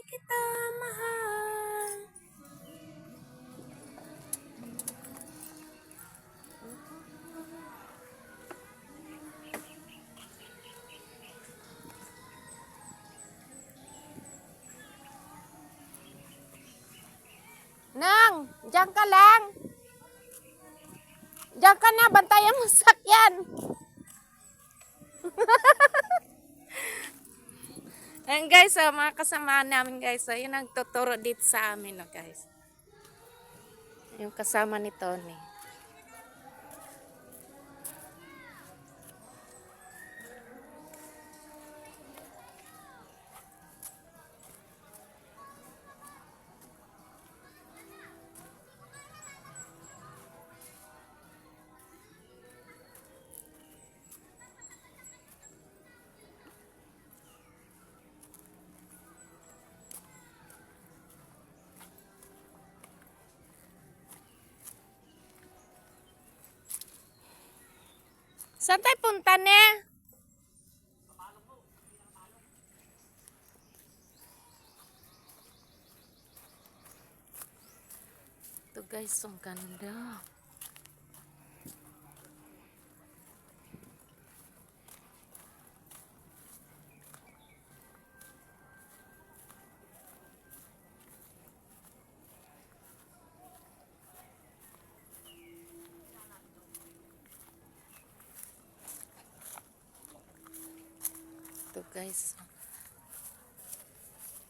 kita mahal. Nang, diyan ka lang. Diyan ka na, bantayan mo sakyan. Ayan guys, mga kasama namin guys. Yung nagtuturo dito sa amin, guys. Yung kasama ni Tony. Saan tayo punta, ne? Ito guys, ang ganda. Ito guys,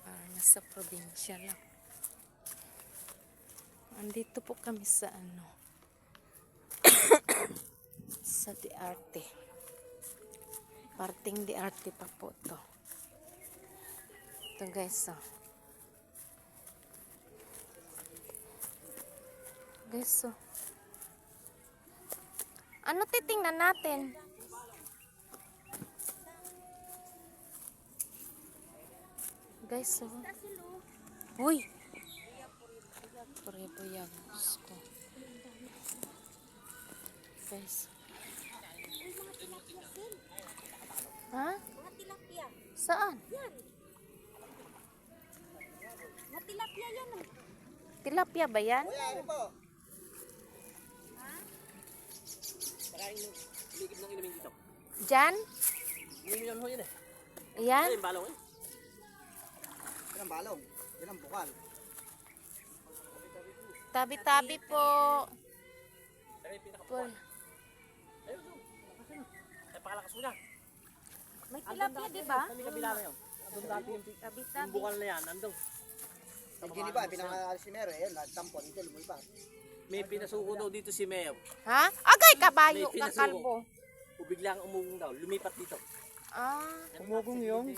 parang nasa probinsya lang. Andito po kami sa sa Diarte. Parting Diarte pa po to. Ito guys, guys, ano titingnan natin? Guys, uy, pare-payagos ko. Guys, ha? Mga tilapia. Saan? Yan. Mga tilapia yan. Tilapia ba yan? Kuya, ano po? Ha? Maraming ligid ng inumin dito. Diyan? Inumin ho yun eh. Ayan? Ano yung balong eh? Yan ang balong. Yan ang bukal. Tabi-tabi po. Pero yung pinakabukal. Ayun, ay pakalakas mo na. May tilapia, di ba? Sa may kabila na yun. Andun dati yung Tabi-tabi. bukal na yan. Andun. Yung giniba, pinakaalis ni Mero, eh, nagtampon, ito lumipas. May pinasuko daw dito si Mayo. Ha? Agay, kabayo May ka pinasuko. kalbo. O biglang umugong daw. Lumipat dito. Ah, Umugong yun?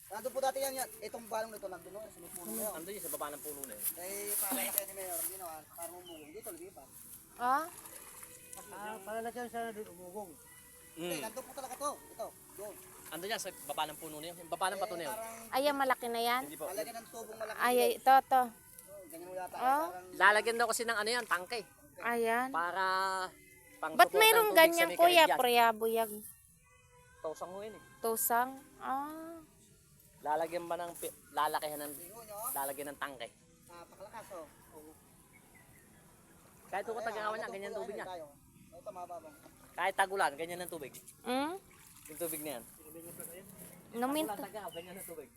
Nandun po dati yan, itong balong na ito, nandun no, sa puno na yun. Andun yun sa baba ng puno na yun. Eh, palalaki ni Mero, ginawa, parang umugong, dito lumipas. ah, Palalaki siya na dito, umugong. Eh, nandun po talaga to, ito, doon. Andun yan sa baba ng puno na yun. Yung baba ng bato na yun. Parang, ayan, malaki na yan. Hindi po. palagi ng tubong malaki. Ay, ito. Ganyan mo yata, Oh. parang, Lalagyan daw kasi ng ano yan, tangke. Ayan. Para pang Ba't support mayroong ng tubig sa ganyan, may kuya? kaligyan. Priyabuyag. Tosang mo yun eh. Tusang. Ah. Lalagyan ba ng lalakihan ng lingo nyo, lalagyan ng tangke. pakalakas, oh. Kahit kung tagagawan niya, ganyan tubig niya. Tayo. Ito, mababang. Kahit tagulan, ganyan ang tubig. Hmm? Yung tubig na yan. Numinto. Tagulan, tagaw, ganyan ang tubig.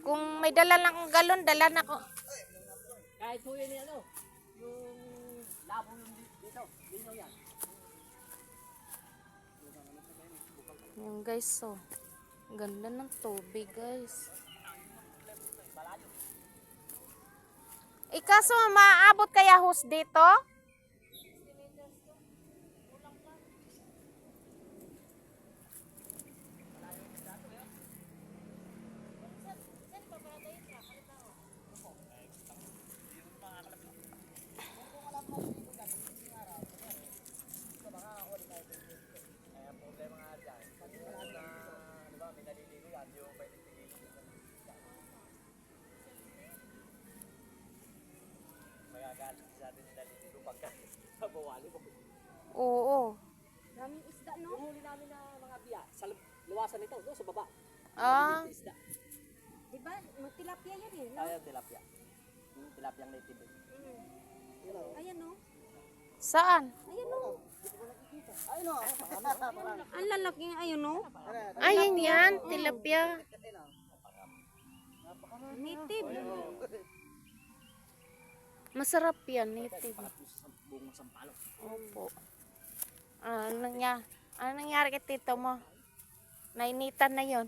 Kung may dala lang akong galon, dala na ko. Kahit po yun ano, yung labo yung dito, dito yan. Yung guys, ganda ng tubig, guys. Kaso, maaabot kaya hus dito? Kaya problema nga dyan, pag na, di ba, may naliligo yan, yung pwede tigilin yung magagalit sa atin yung naliligo pagka sa bawali mo. Oo. Daming isda, no? Yung huli namin na mga biya, sa luwasan nito, doon sa baba. Ah. Isda. Di ba? Tilapia yan eh. No? Kaya tilapia. Yung tilapia ang native. Ayan no. Saan? Ayan no. Ayun o. Ang lalaki ayun no. Ayun yan, tilapia. Native. Masarap yan, native. Buong sampalok. Opo. Ano nangyari kay tito mo? Nainitan na yon.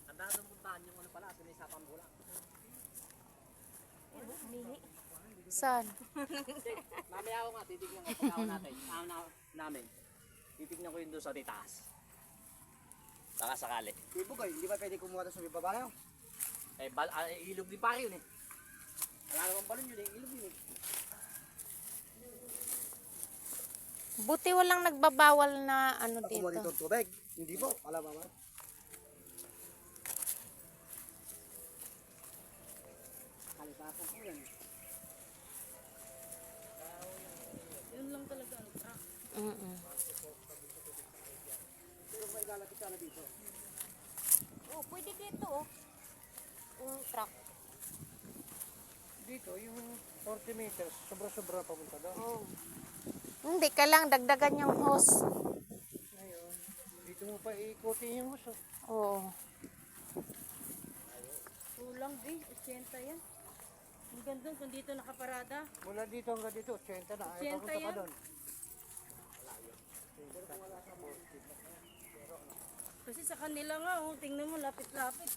Ang daan ng puntahan yung ano pala, sinisapang bulang. Saan? Mamaya ako nga, titignan ko pagkawan natin. Namin. Titignan ko yun doon sa titaas. Baka sakali. Ibo kayo, hindi ba pwede kumuha ito sa may baba na yun? Ilog din pare yun eh. Wala namang balon yun eh, ilog yun eh. Buti walang nagbabawal na ano Kumuha dito. dito ng tubig. Hindi po, alam ba? Kalikasan po yan. Mm-mm. Pero may ilalapit ka na dito. Oh, pwede dito oh. Yung truck. Dito, yung 40 meters, sobra-sobra papunta doon. Oh. Hindi, kailang dagdagan yung hose. Ngayon, dito mo pa ikutin yung gusto. Oo. Kulang din, 80 yan. Ang ganda kung dito nakaparada. Mula dito hanggang dito, 80 na. Ay, 80 papunta pa yan. doon. Kasi sa kanila nga, oh, tingnan mo, lapit-lapit.